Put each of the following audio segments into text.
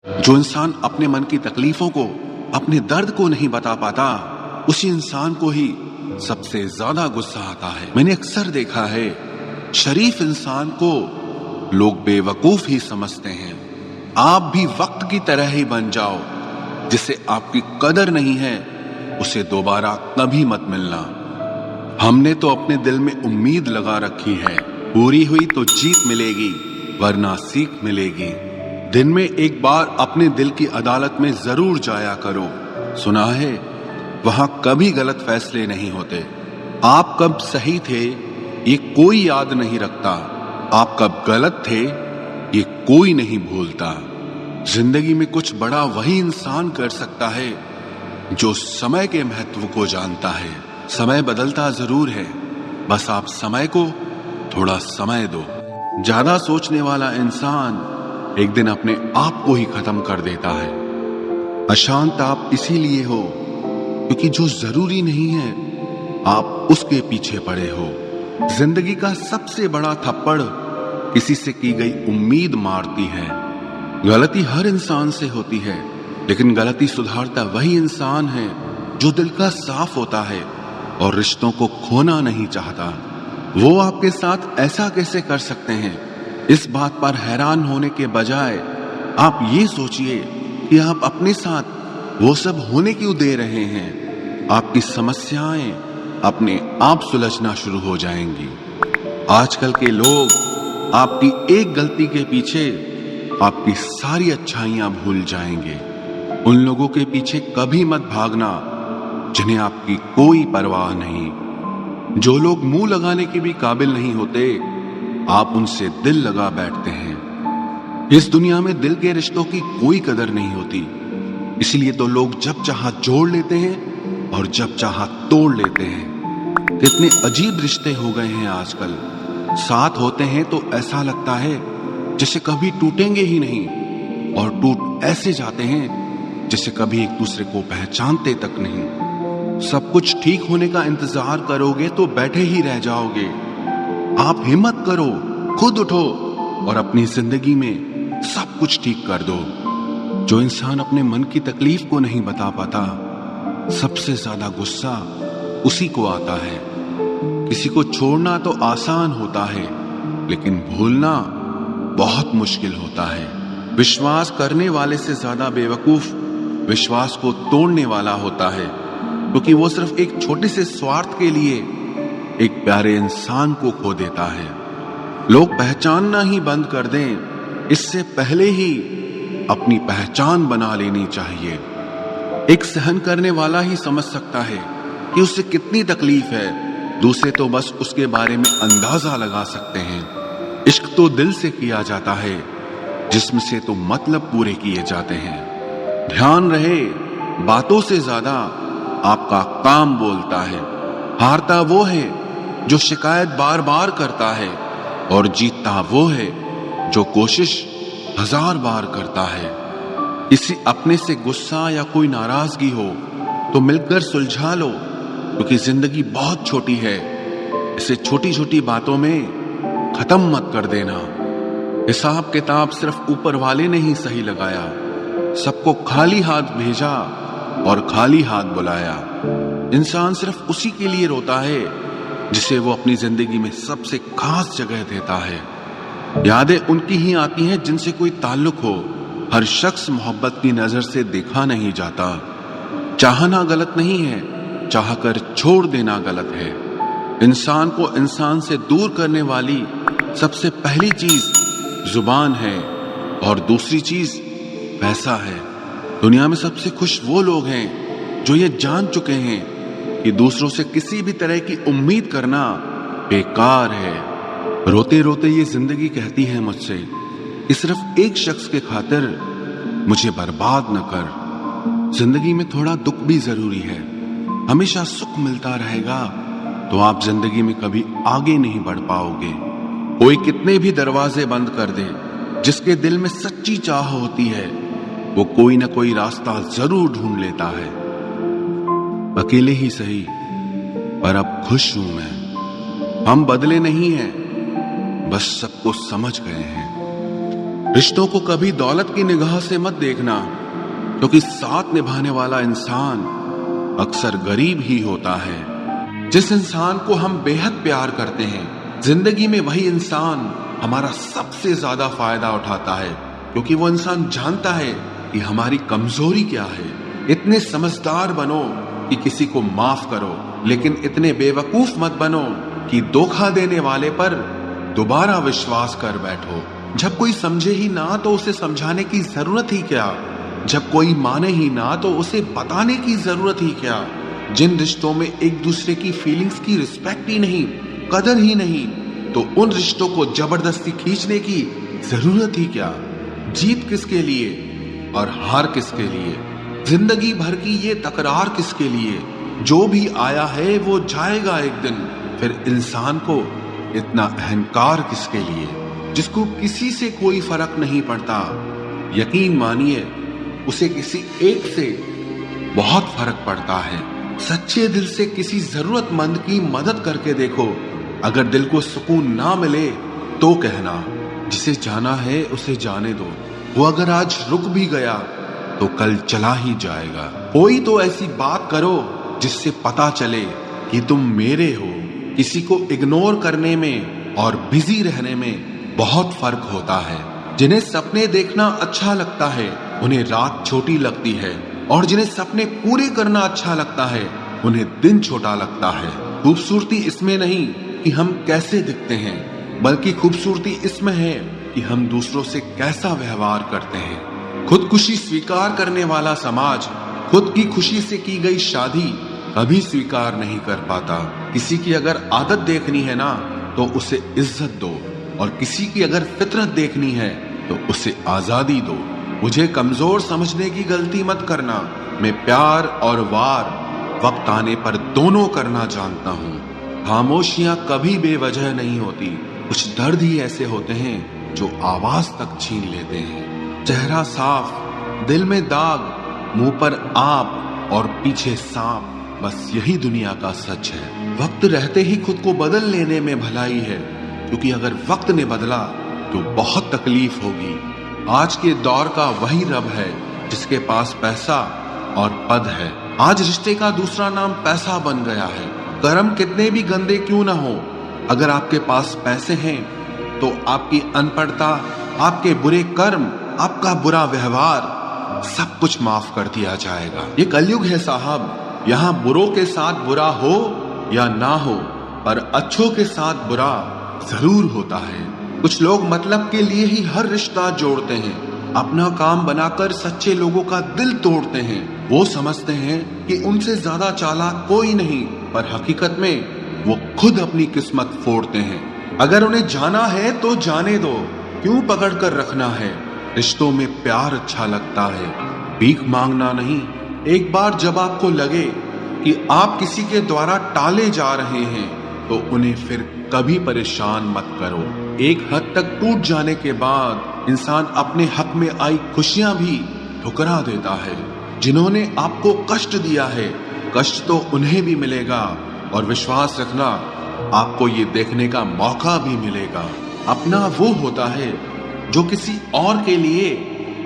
जो इंसान अपने मन की तकलीफों को, अपने दर्द को नहीं बता पाता, उसी इंसान को ही सबसे ज्यादा गुस्सा आता है। मैंने अक्सर देखा है, शरीफ इंसान को लोग बेवकूफ ही समझते हैं। आप भी वक्त की तरह ही बन जाओ। जिसे आपकी कदर नहीं है, उसे दोबारा कभी मत मिलना। हमने तो अपने दिल में उम्मीद लगा रखी है, पूरी हुई तो जीत मिलेगी, वरना सीख मिलेगी। दिन में एक बार अपने दिल की अदालत में जरूर जाया करो। सुना है, वहां कभी गलत फैसले नहीं होते। आप कब सही थे, ये कोई याद नहीं रखता। आप कब गलत थे, ये कोई नहीं भूलता। जिंदगी में कुछ बड़ा वही इंसान कर सकता है जो समय के महत्व को जानता है। समय बदलता जरूर है, बस आप समय को थोड़ा समय दो। ज्यादा सोचने वाला इंसान एक दिन अपने आप को ही खत्म कर देता है। अशांत आप इसीलिए हो क्योंकि जो जरूरी नहीं है, आप उसके पीछे पड़े हो। जिंदगी का सबसे बड़ा थप्पड़ किसी से की गई उम्मीद मारती है। गलती हर इंसान से होती है, लेकिन गलती सुधारता वही इंसान है जो दिल का साफ होता है और रिश्तों को खोना नहीं चाहता। वो आपके साथ ऐसा कैसे कर सकते हैं, इस बात पर हैरान होने के बजाय आप ये सोचिए कि आप अपने साथ वो सब होने क्यों दे रहे हैं। आपकी समस्याएं अपने आप सुलझना शुरू हो जाएंगी। आजकल के लोग आपकी एक गलती के पीछे आपकी सारी अच्छाइयां भूल जाएंगे। उन लोगों के पीछे कभी मत भागना जिन्हें आपकी कोई परवाह नहीं। जो लोग मुंह लगाने के भी काबिल नहीं होते, आप उनसे दिल लगा बैठते हैं। इस दुनिया में दिल के रिश्तों की कोई कदर नहीं होती, इसलिए तो लोग जब चाहा जोड़ लेते हैं और जब चाहा तोड़ लेते हैं। कितने अजीब रिश्ते हो गए हैं आजकल। साथ होते हैं तो ऐसा लगता है जैसे कभी टूटेंगे ही नहीं, और टूट ऐसे जाते हैं जैसे कभी एक दूसरे को पहचानते तक नहीं। सब कुछ ठीक होने का इंतजार करोगे तो बैठे ही रह जाओगे। आप हिम्मत करो, खुद उठो और अपनी जिंदगी में सब कुछ ठीक कर दो। जो इंसान अपने मन की तकलीफ को नहीं बता पाता, सबसे ज्यादा गुस्सा उसी को आता है। किसी को छोड़ना तो आसान होता है, लेकिन भूलना बहुत मुश्किल होता है। विश्वास करने वाले से ज्यादा बेवकूफ विश्वास को तोड़ने वाला होता है, क्योंकि वो सिर्फ एक छोटे से स्वार्थ के लिए एक प्यारे इंसान को खो देता है। लोग पहचानना ही बंद कर दें, इससे पहले ही अपनी पहचान बना लेनी चाहिए। एक सहन करने वाला ही समझ सकता है कि उसे कितनी तकलीफ है, दूसरे तो बस उसके बारे में अंदाजा लगा सकते हैं। इश्क तो दिल से किया जाता है, जिस्म से तो मतलब पूरे किए जाते हैं। ध्यान रहे, बातों से ज्यादा आपका काम बोलता है। हारता वो है जो शिकायत बार बार करता है, और जीतता वो है जो कोशिश 1000 बार करता है। किसी अपने से गुस्सा या कोई नाराजगी हो तो मिलकर सुलझा लो, क्योंकि जिंदगी बहुत छोटी है। इसे छोटी छोटी बातों में खत्म मत कर देना। हिसाब किताब सिर्फ ऊपर वाले ने ही सही लगाया। सबको खाली हाथ भेजा और खाली हाथ बुलाया। इंसान सिर्फ उसी के लिए रोता है जिसे वो अपनी जिंदगी में सबसे खास जगह देता है। यादें उनकी ही आती हैं जिनसे कोई ताल्लुक हो। हर शख्स मोहब्बत की नजर से देखा नहीं जाता। चाहना गलत नहीं है, चाहकर छोड़ देना गलत है। इंसान को इंसान से दूर करने वाली सबसे पहली चीज जुबान है, और दूसरी चीज पैसा है। दुनिया में सबसे खुश वो लोग हैं जो ये जान चुके हैं कि दूसरों से किसी भी तरह की उम्मीद करना बेकार है। रोते रोते ये जिंदगी कहती है मुझसे कि सिर्फ एक शख्स के खातिर मुझे बर्बाद न कर। जिंदगी में थोड़ा दुख भी जरूरी है। हमेशा सुख मिलता रहेगा तो आप जिंदगी में कभी आगे नहीं बढ़ पाओगे। कोई कितने भी दरवाजे बंद कर दे, जिसके दिल में सच्ची चाह होती है, वो कोई ना कोई रास्ता जरूर ढूंढ लेता है। अकेले ही सही, पर अब खुश हूं मैं। हम बदले नहीं हैं, बस सबको समझ गए हैं। रिश्तों को कभी दौलत की निगाह से मत देखना, क्योंकि साथ निभाने वाला इंसान अक्सर गरीब ही होता है। जिस इंसान को हम बेहद प्यार करते हैं, जिंदगी में वही इंसान हमारा सबसे ज्यादा फायदा उठाता है, क्योंकि वो इंसान जानता है कि हमारी कमजोरी क्या है। इतने समझदार बनो कि किसी को माफ करो, लेकिन इतने बेवकूफ मत बनो कि धोखा देने वाले पर दोबारा विश्वास कर बैठो। जब कोई समझे ही ना तो उसे समझाने की जरूरत ही क्या, जब कोई माने ही ना तो उसे बताने की जरूरत ही क्या। जिन रिश्तों में एक दूसरे की फीलिंग्स की रिस्पेक्ट ही नहीं, कदर ही नहीं, तो उन रिश्तों को जबरदस्ती खींचने की जरूरत ही क्या। जीत किसके लिए और हार किसके लिए, जिंदगी भर की ये तकरार किसके लिए। जो भी आया है वो जाएगा एक दिन, फिर इंसान को इतना अहंकार किसके लिए, जिसको किसी से कोई फर्क नहीं पड़ता। यकीन मानिए उसे किसी एक से बहुत फर्क पड़ता है। सच्चे दिल से किसी जरूरतमंद की मदद करके देखो। अगर दिल को सुकून ना मिले तो कहना, जिसे जाना है उसे जाने दो। वो अगर आज रुक भी गया तो कल चला ही जाएगा। कोई तो ऐसी बात करो जिससे पता चले कि तुम मेरे हो। किसी को इग्नोर करने में और बिजी रहने में बहुत फर्क होता है। जिन्हें सपने देखना अच्छा लगता है उन्हें रात छोटी लगती है, और जिन्हें सपने पूरे करना अच्छा लगता है उन्हें दिन छोटा लगता है। खूबसूरती इसमें नहीं कि हम कैसे दिखते हैं, बल्कि खूबसूरती इसमें है कि हम दूसरों से कैसा व्यवहार करते हैं। खुदकुशी स्वीकार करने वाला समाज खुद की खुशी से की गई शादी कभी स्वीकार नहीं कर पाता। किसी की अगर आदत देखनी है ना तो उसे इज्जत दो, और किसी की अगर फितरत देखनी है तो उसे आजादी दो। मुझे कमजोर समझने की गलती मत करना। मैं प्यार और वार वक्त आने पर दोनों करना जानता हूँ। खामोशियां कभी बेवजह नहीं होती। कुछ दर्द ही ऐसे होते हैं जो आवाज तक छीन लेते हैं। चेहरा साफ, दिल में दाग, मुंह पर आप और पीछे सांप, बस यही दुनिया का सच है। वक्त रहते ही खुद को बदल लेने में भलाई है, क्योंकि अगर वक्त ने बदला तो बहुत तकलीफ होगी। आज के दौर का वही रब है जिसके पास पैसा और पद है। आज रिश्ते का दूसरा नाम पैसा बन गया है। कर्म कितने भी गंदे क्यों ना हो, अगर आपके पास पैसे हैं तो आपकी अनपढ़ता, आपके बुरे कर्म, आपका बुरा व्यवहार सब कुछ माफ कर दिया जाएगा। ये कलयुग है साहब। यहाँ बुरों के साथ बुरा हो या ना हो, पर अच्छों के साथ बुरा जरूर होता है। कुछ लोग मतलब के लिए ही हर रिश्ता जोड़ते हैं, अपना काम बनाकर सच्चे लोगों का दिल तोड़ते हैं। वो समझते हैं कि उनसे ज्यादा चालाक कोई नहीं, पर हकीकत में वो खुद अपनी किस्मत फोड़ते हैं। अगर उन्हें जाना है तो जाने दो, क्यों पकड़ कर रखना है। रिश्तों में प्यार अच्छा लगता है, भीख मांगना नहीं। एक बार जब आपको लगे कि आप किसी के द्वारा टाले जा रहे हैं तो उन्हें फिर कभी परेशान मत करो। एक हद तक टूट जाने के बाद इंसान अपने हक में आई खुशियां भी ठुकरा देता है। जिन्होंने आपको कष्ट दिया है, कष्ट तो उन्हें भी मिलेगा, और विश्वास रखना आपको ये देखने का मौका भी मिलेगा। अपना वो होता है जो किसी और के लिए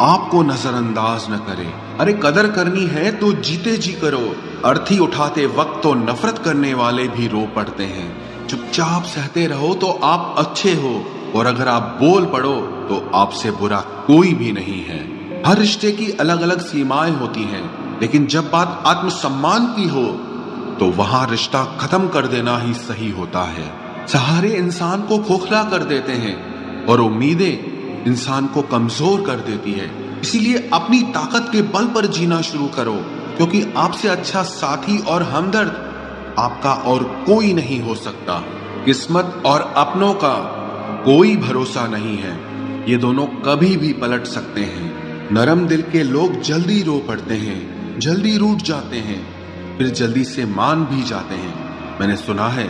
आपको नजरअंदाज न करे। अरे कदर करनी है तो जीते जी करो। अर्थी उठाते वक्त तो नफरत करने वाले भी रो पड़ते हैं। चुपचाप सहते रहो तो आप अच्छे हो, और अगर आप बोल पड़ो तो आपसे बुरा कोई भी नहीं है। हर रिश्ते की अलग अलग सीमाएं होती हैं, लेकिन जब बात आत्मसम्मान की हो तो वहां रिश्ता खत्म कर देना ही सही होता है। सहारे इंसान को खोखला कर देते हैं, और उम्मीदें इंसान को कमजोर कर देती है। इसीलिए अपनी ताकत के बल पर जीना शुरू करो, क्योंकि आपसे अच्छा साथी और हमदर्द आपका और कोई नहीं हो सकता। किस्मत और अपनों का कोई भरोसा नहीं है, ये दोनों कभी भी पलट सकते हैं। नरम दिल के लोग जल्दी रो पड़ते हैं, जल्दी रूठ जाते हैं, फिर जल्दी से मान भी जाते हैं। मैंने सुना है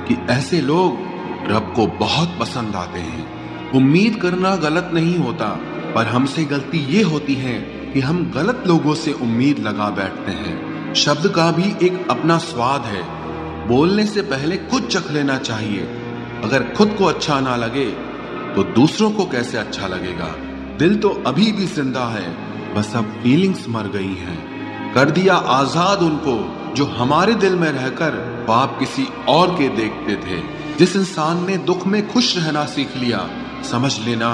कि ऐसे लोग रब को बहुत पसंद आते हैं। उम्मीद करना गलत नहीं होता, पर हमसे गलती ये होती है कि हम गलत लोगों से उम्मीद लगा बैठते हैं। शब्द का भी एक अपना स्वाद है। बोलने से पहले खुद चख लेना चाहिए। अगर खुद को अच्छा ना लगे तो दूसरों को कैसे अच्छा लगेगा। दिल तो अभी भी जिंदा है, बस अब फीलिंग्स मर गई हैं। कर दिया आजाद उनको जो हमारे दिल में रहकर ख्वाब किसी और के देखते थे। जिस इंसान ने दुख में खुश रहना सीख लिया, समझ लेना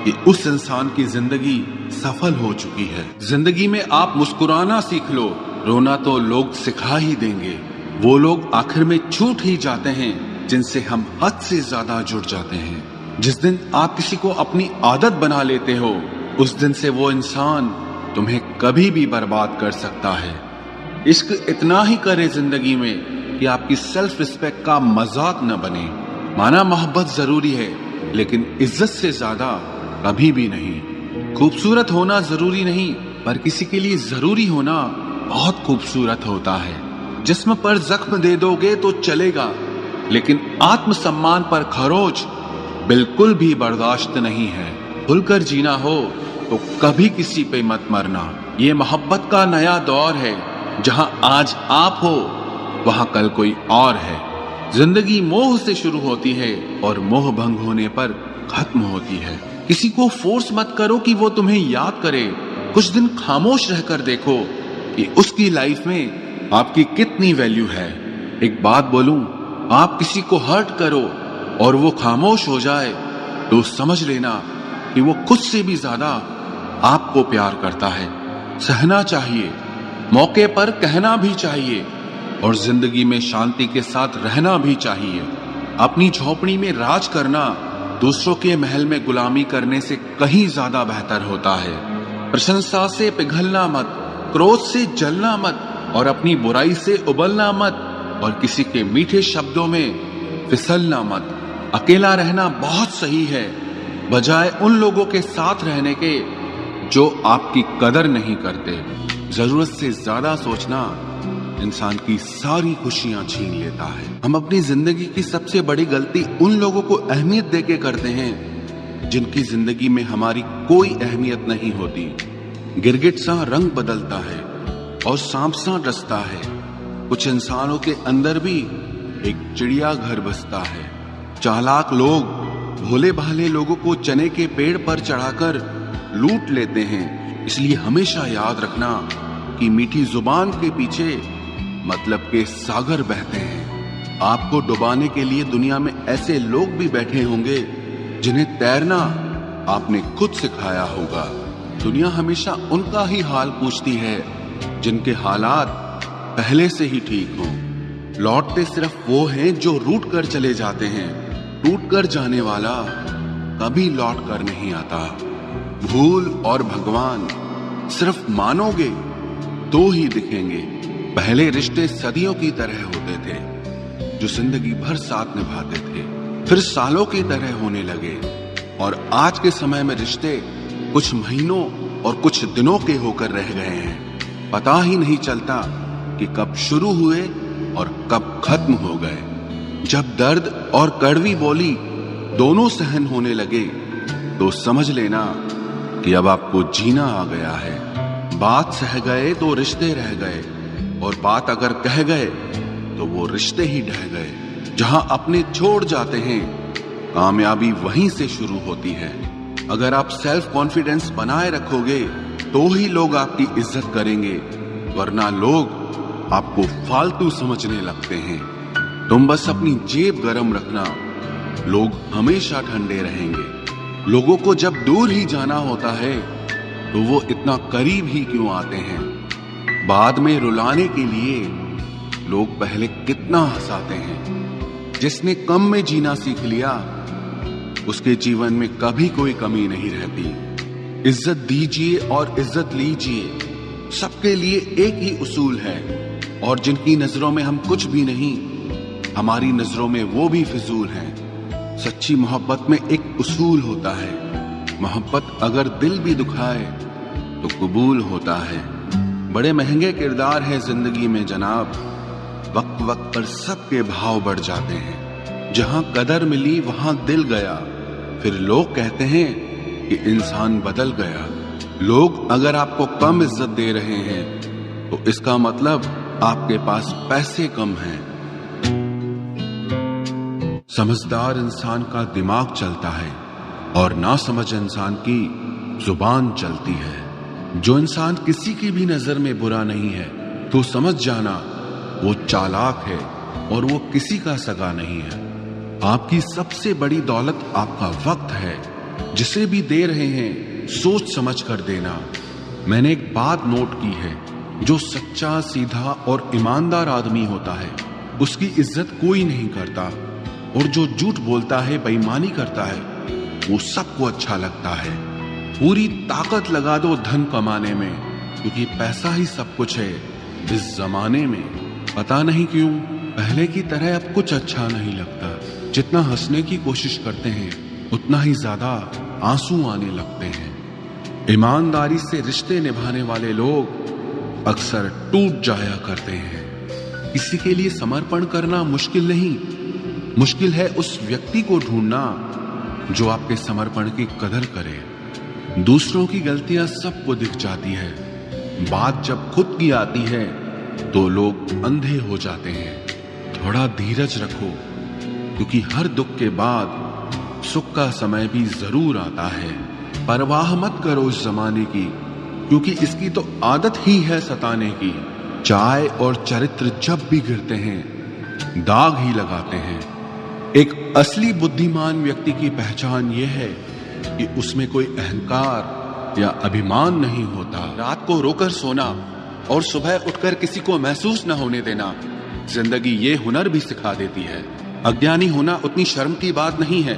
कि उस इंसान की जिंदगी सफल हो चुकी है। जिंदगी में आप मुस्कुराना सीख लो, रोना तो लोग सिखा ही देंगे। वो लोग आखिर में छूट ही जाते हैं जिनसे हम हद से ज्यादा जुड़ जाते हैं। जिस दिन आप किसी को अपनी आदत बना लेते हो, उस दिन से वो इंसान तुम्हें कभी भी बर्बाद कर सकता है। इश्क इतना ही करे जिंदगी में कि आपकी सेल्फ रिस्पेक्ट का मजाक न बने। माना मोहब्बत जरूरी है, लेकिन इज्जत से ज्यादा कभी भी नहीं। खूबसूरत होना जरूरी नहीं, पर किसी के लिए जरूरी होना बहुत खूबसूरत होता है। जिस्म पर जख्म दे दोगे तो चलेगा, लेकिन आत्मसम्मान पर खरोच बिल्कुल भी बर्दाश्त नहीं है। खुलकर जीना हो तो कभी किसी पे मत मरना। ये मोहब्बत का नया दौर है, जहां आज आप हो वहां कल कोई और है। जिंदगी मोह से शुरू होती है और मोह भंग होने पर खत्म होती है। किसी को फोर्स मत करो कि वो तुम्हें याद करे। कुछ दिन खामोश रहकर देखो कि उसकी लाइफ में आपकी कितनी वैल्यू है। एक बात बोलूं, आप किसी को हर्ट करो और वो खामोश हो जाए तो समझ लेना कि वो खुद से भी ज्यादा आपको प्यार करता है। सहना चाहिए, मौके पर कहना भी चाहिए और जिंदगी में शांति के साथ रहना भी चाहिए। अपनी झोपड़ी में राज करना दूसरों के महल में गुलामी करने से कहीं ज्यादा बेहतर होता है। प्रशंसा से पिघलना मत, क्रोध से जलना मत और अपनी बुराई से उबलना मत और किसी के मीठे शब्दों में फिसलना मत। अकेला रहना बहुत सही है, बजाय उन लोगों के साथ रहने के जो आपकी कदर नहीं करते। जरूरत से ज्यादा सोचना इंसान की सारी खुशियां छीन लेता है। हम अपनी जिंदगी की सबसे बड़ी गलती उन लोगों को अहमियत देके करते हैं जिनकी जिंदगी में हमारी कोई अहमियत नहीं होती। गिरगिट सा रंग बदलता है और सांप सा डसता है। कुछ इंसानों के अंदर भी एक चिड़िया घर बसता है। चालाक लोग भोले भाले लोगों को चने के पेड़ पर चढ़ाकर लूट लेते हैं। इसलिए हमेशा याद रखना कि मीठी जुबान के पीछे मतलब के सागर बहते हैं। आपको डुबाने के लिए दुनिया में ऐसे लोग भी बैठे होंगे जिन्हें तैरना आपने खुद सिखाया होगा। दुनिया हमेशा उनका ही हाल पूछती है जिनके हालात पहले से ही ठीक हों। लौटते सिर्फ वो हैं जो रूठ कर चले जाते हैं। टूट कर जाने वाला कभी लौट कर नहीं आता। भूल और भगवान सिर्फ मानोगे तो ही दिखेंगे। पहले रिश्ते सदियों की तरह होते थे, जो जिंदगी भर साथ निभाते थे, फिर सालों की तरह होने लगे और आज के समय में रिश्ते कुछ महीनों और कुछ दिनों के होकर रह गए हैं। पता ही नहीं चलता कि कब शुरू हुए और कब खत्म हो गए। जब दर्द और कड़वी बोली दोनों सहन होने लगे तो समझ लेना कि अब आपको जीना आ गया है। बात सह गए तो रिश्ते रह गए और बात अगर कह गए तो वो रिश्ते ही ढह गए। जहां अपने छोड़ जाते हैं, कामयाबी वहीं से शुरू होती है। अगर आप सेल्फ कॉन्फिडेंस बनाए रखोगे तो ही लोग आपकी इज्जत करेंगे, वरना लोग आपको फालतू समझने लगते हैं। तुम बस अपनी जेब गरम रखना, लोग हमेशा ठंडे रहेंगे। लोगों को जब दूर ही जाना होता है तो वो इतना करीब ही क्यों आते हैं। बाद में रुलाने के लिए लोग पहले कितना हंसाते हैं। जिसने कम में जीना सीख लिया उसके जीवन में कभी कोई कमी नहीं रहती। इज्जत दीजिए और इज्जत लीजिए, सबके लिए एक ही उसूल है और जिनकी नजरों में हम कुछ भी नहीं, हमारी नजरों में वो भी फिजूल हैं। सच्ची मोहब्बत में एक उसूल होता है, मोहब्बत अगर दिल भी दुखाए तो कबूल होता है। बड़े महंगे किरदार हैं जिंदगी में जनाब, वक्त वक्त पर सबके भाव बढ़ जाते हैं। जहां कदर मिली वहां दिल गया, फिर लोग कहते हैं कि इंसान बदल गया। लोग अगर आपको कम इज्जत दे रहे हैं तो इसका मतलब आपके पास पैसे कम हैं। समझदार इंसान का दिमाग चलता है और नासमझ इंसान की जुबान चलती है। जो इंसान किसी की भी नजर में बुरा नहीं है तो समझ जाना वो चालाक है और वो किसी का सगा नहीं है। आपकी सबसे बड़ी दौलत आपका वक्त है। जिसे भी दे रहे हैं सोच समझ कर देना। मैंने एक बात नोट की है, जो सच्चा, सीधा और ईमानदार आदमी होता है उसकी इज्जत कोई नहीं करता, और जो झूठ बोलता है, बेईमानी करता है, वो सबको अच्छा लगता है। पूरी ताकत लगा दो धन कमाने में, क्योंकि पैसा ही सब कुछ है इस जमाने में। पता नहीं क्यों पहले की तरह अब कुछ अच्छा नहीं लगता। जितना हंसने की कोशिश करते हैं उतना ही ज्यादा आंसू आने लगते हैं। ईमानदारी से रिश्ते निभाने वाले लोग अक्सर टूट जाया करते हैं। किसी के लिए समर्पण करना मुश्किल नहीं, मुश्किल है उस व्यक्ति को ढूंढना जो आपके समर्पण की कदर करे। दूसरों की गलतियां सबको दिख जाती है, बात जब खुद की आती है तो लोग अंधे हो जाते हैं। थोड़ा धीरज रखो, क्योंकि हर दुख के बाद सुख का समय भी जरूर आता है। परवाह मत करो इस जमाने की, क्योंकि इसकी तो आदत ही है सताने की। चाय और चरित्र जब भी गिरते हैं दाग ही लगाते हैं। एक असली बुद्धिमान व्यक्ति की पहचान यह है कि उसमें कोई अहंकार या अभिमान नहीं होता। रात को रोकर सोना और सुबह उठकर किसी को महसूस न होने देना जिंदगी ये हुनर भी सिखा देती है। अज्ञानी होना उतनी शर्म की बात नहीं है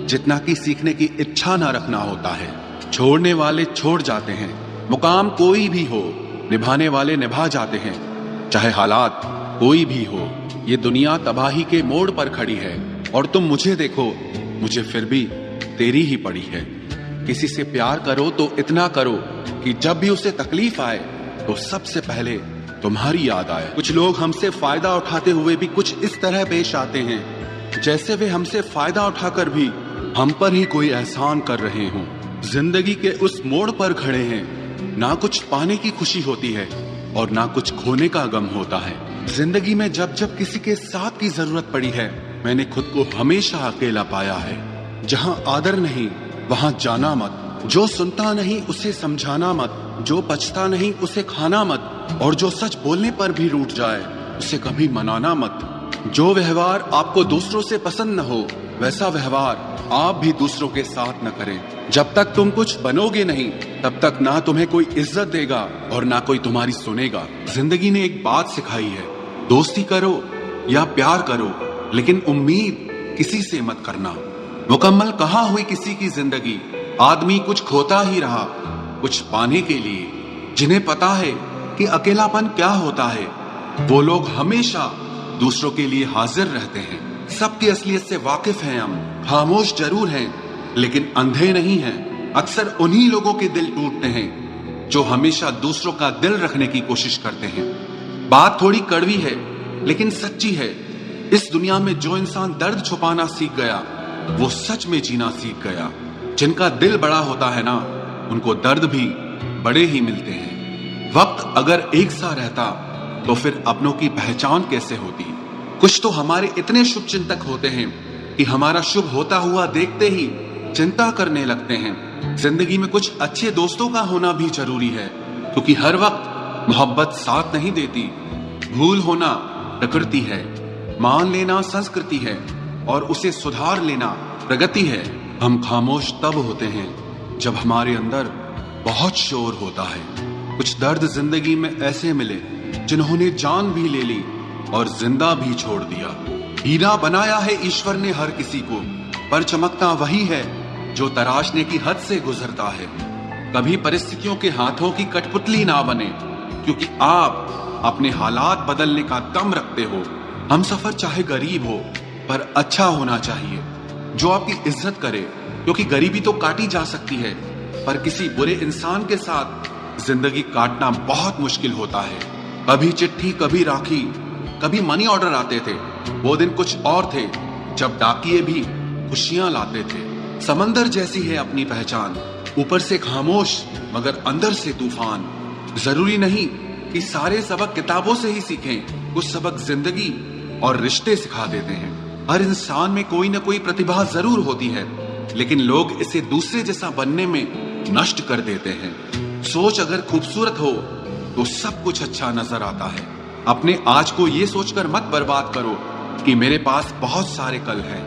जितना कि सीखने की इच्छा ना रखना होता है। छोड़ने वाले छोड़ जाते हैं, मुकाम कोई भी हो, निभाने वाले निभा जाते हैं। चाहे हालात कोई भी हो, ये दुनिया तबाही के मोड़ पर खड़ी है और तुम मुझे देखो, मुझे फिर भी तेरी ही पड़ी है। किसी से प्यार करो तो इतना करो कि जब भी उसे तकलीफ आए तो सबसे पहले तुम्हारी याद आए। कुछ लोग हमसे फायदा उठाते हुए भी कुछ इस तरह पेश आते हैं जैसे वे हमसे फायदा उठाकर भी हम पर ही कोई एहसान कर रहे हों। जिंदगी के उस मोड़ पर खड़े हैं, ना कुछ पाने की खुशी होती है और ना कुछ खोने का गम होता है। जिंदगी में जब जब किसी के साथ की जरूरत पड़ी है, मैंने खुद को हमेशा अकेला पाया है। जहां आदर नहीं वहां जाना मत, जो सुनता नहीं उसे समझाना मत, जो पछता नहीं उसे खाना मत, और जो सच बोलने पर भी रूठ जाए उसे कभी मनाना मत। जो व्यवहार आपको दूसरों से पसंद न हो वैसा व्यवहार आप भी दूसरों के साथ न करें। जब तक तुम कुछ बनोगे नहीं तब तक ना तुम्हें कोई इज्जत देगा और ना कोई तुम्हारी सुनेगा। जिंदगी ने एक बात सिखाई है, दोस्ती करो या प्यार करो, लेकिन उम्मीद किसी से मत करना। मुकम्मल कहाँ हुई किसी की जिंदगी, आदमी कुछ खोता ही रहा कुछ पाने के लिए। जिन्हें पता है कि अकेलापन क्या होता है, वो लोग हमेशा दूसरों के लिए हाजिर रहते हैं। सबकी असलियत से वाकिफ हैं हम, खामोश जरूर हैं लेकिन अंधे नहीं हैं। अक्सर उन्हीं लोगों के दिल टूटते हैं जो हमेशा दूसरों का दिल रखने की कोशिश करते हैं। बात थोड़ी कड़वी है लेकिन सच्ची है। इस दुनिया में जो इंसान दर्द छुपाना सीख गया वो सच में जीना सीख गया। जिनका दिल बड़ा होता है ना, उनको दर्द भी बड़े ही मिलते हैं। वक्त अगर एक सा रहता तो फिर अपनों की पहचान कैसे होती। कुछ तो हमारे इतने शुभ चिंतक होते हैं कि हमारा शुभ होता हुआ देखते ही चिंता करने लगते हैं। जिंदगी में कुछ अच्छे दोस्तों का होना भी जरूरी है, क्योंकि हर वक्त मोहब्बत साथ नहीं देती। भूल होना प्रकृति है, मान लेना संस्कृति है और उसे सुधार लेना प्रगति है। हम खामोश तब होते हैं जब हमारे अंदर बहुत शोर होता है। कुछ दर्द जिंदगी में ऐसे मिले जिन्होंने जान भी ले ली और जिंदा भी छोड़ दिया। हीरा बनाया है ईश्वर ने हर किसी को, पर चमकता वही है जो तराशने की हद से गुजरता है। कभी परिस्थितियों के हाथों की कठपुतली ना बने, क्योंकि आप अपने हालात बदलने का दम रखते हो। हम सफर चाहे गरीब हो पर अच्छा होना चाहिए, जो आपकी इज्जत करे, क्योंकि गरीबी तो काटी जा सकती है पर किसी बुरे इंसान के साथ जिंदगी काटना बहुत मुश्किल होता है। कभी चिट्ठी, कभी राखी, कभी मनी ऑर्डर आते थे। वो दिन कुछ और थे जब डाकिये भी खुशियां लाते थे। समंदर जैसी है अपनी पहचान, ऊपर से खामोश मगर अंदर से तूफान। जरूरी नहीं कि सारे सबक किताबों से ही सीखें, कुछ सबक जिंदगी और रिश्ते सिखा देते हैं। हर इंसान में कोई ना कोई प्रतिभा जरूर होती है, लेकिन लोग इसे दूसरे जैसा बनने में नष्ट कर देते हैं। सोच अगर खूबसूरत हो तो सब कुछ अच्छा नजर आता है। अपने आज को ये सोचकर मत बर्बाद करो कि मेरे पास बहुत सारे कल हैं।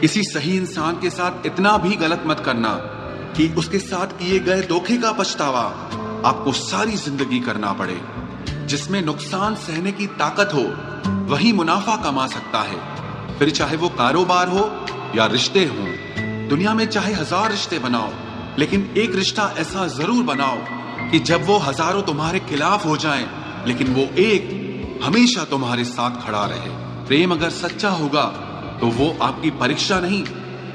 किसी सही इंसान के साथ इतना भी गलत मत करना कि उसके साथ किए गए धोखे का पछतावा आपको सारी जिंदगी करना पड़े। जिसमें नुकसान सहने की ताकत हो वही मुनाफा कमा सकता है, फिर चाहे वो कारोबार हो या रिश्ते हों। दुनिया में चाहे 1000 रिश्ते बनाओ, लेकिन एक रिश्ता ऐसा जरूर बनाओ कि जब वो हजारों तुम्हारे खिलाफ हो जाएं, लेकिन वो एक हमेशा तुम्हारे साथ खड़ा रहे। प्रेम अगर सच्चा होगा तो वो आपकी परीक्षा नहीं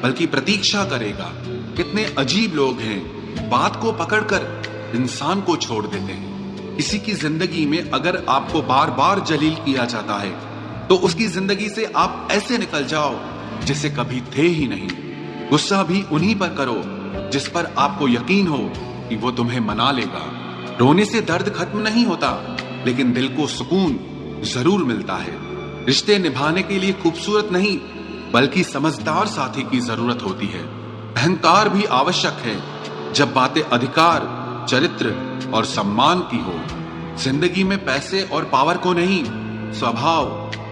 बल्कि प्रतीक्षा करेगा। कितने अजीब लोग हैं, बात को पकड़कर इंसान को छोड़ देते हैं। किसी की जिंदगी में अगर आपको बार बार जलील किया जाता है तो उसकी जिंदगी से आप ऐसे निकल जाओ जैसे कभी थे ही नहीं। गुस्सा भी उन्हीं पर करो जिस पर आपको यकीन हो कि वो तुम्हें मना लेगा। रोने से दर्द खत्म नहीं होता, लेकिन दिल को सुकून जरूर मिलता है। रिश्ते निभाने के लिए खूबसूरत नहीं बल्कि समझदार साथी की जरूरत होती है। अहंकार भी आवश्यक है जब बातें अधिकार, चरित्र और सम्मान की हो। जिंदगी में पैसे और पावर को नहीं, स्वभाव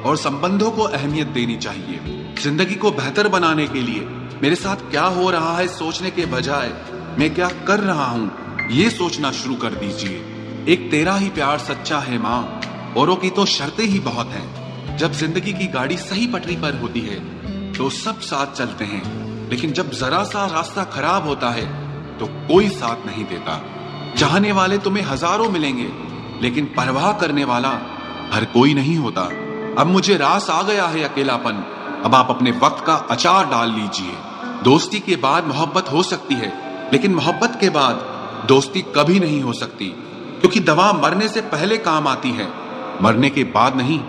और संबंधों को अहमियत देनी चाहिए। जिंदगी को बेहतर बनाने के लिए मेरे साथ क्या हो रहा है सोचने के बजाय मैं क्या कर रहा हूँ ये सोचना शुरू कर दीजिए। एक तेरा ही प्यार सच्चा है माँ, औरों की तो शर्तें ही बहुत हैं। जब जिंदगी की गाड़ी सही पटरी पर होती है तो सब साथ चलते हैं, लेकिन जब जरा सा रास्ता खराब होता है तो कोई साथ नहीं देता। चाहने वाले तुम्हें हजारों मिलेंगे, लेकिन परवाह करने वाला हर कोई नहीं होता। अब मुझे रास आ गया है अकेलापन, अब आप अपने वक्त का अचार डाल लीजिए। दोस्ती के बाद मोहब्बत हो सकती है, लेकिन मोहब्बत के बाद दोस्ती कभी नहीं हो सकती, क्योंकि दवा मरने से पहले काम आती है, मरने के बाद नहीं।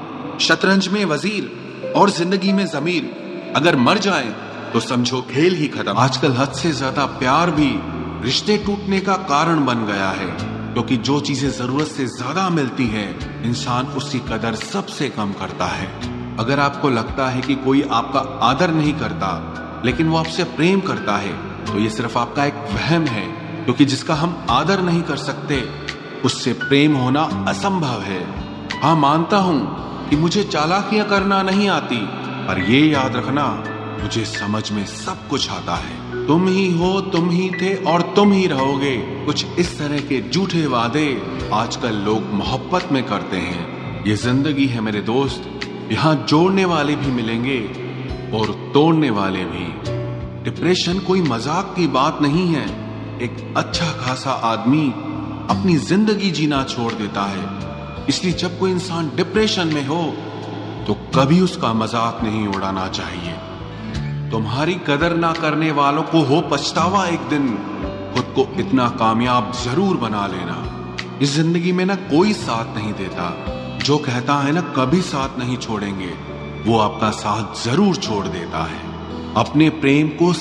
शतरंज में वजीर और जिंदगी में जमीर अगर मर जाए तो समझो खेल ही खत्म। आजकल हद से ज्यादा प्यार भी रिश्ते टूटने का कारण बन गया है, क्योंकि जो चीजें जरूरत से ज्यादा मिलती है इंसान उसकी कदर सबसे कम करता है। अगर आपको लगता है कि कोई आपका आदर नहीं करता लेकिन वो आपसे प्रेम करता है तो ये सिर्फ आपका एक वहम है, क्योंकि जिसका हम आदर नहीं कर सकते उससे प्रेम होना असंभव है। हाँ, मानता हूँ कि मुझे चालाकियां करना नहीं आती, पर ये याद रखना मुझे समझ में सब कुछ आता है। तुम ही हो, तुम ही थे और तुम ही रहोगे। कुछ इस तरह के झूठे वादे आजकल लोग मोहब्बत में करते हैं। ये जिंदगी है मेरे दोस्त, यहाँ जोड़ने वाले भी मिलेंगे और तोड़ने वाले भी। डिप्रेशन कोई मजाक की बात नहीं है। एक अच्छा खासा आदमी अपनी जिंदगी जीना छोड़ देता है। इसलिए जब कोई इंसान डिप्रेशन में हो तो कभी उसका मजाक नहीं उड़ाना चाहिए। तुम्हारी कदर ना करने वालों को हो पछतावा एक दिन, खुद को इतना कामयाब जरूर बना लेना। इस जिंदगी में ना कोई साथ नहीं देता, जो कहता है ना कभी साथ नहीं छोड़ेंगे, वो आपका साथ जरूर छोड़ देता है। अपने प्रेम को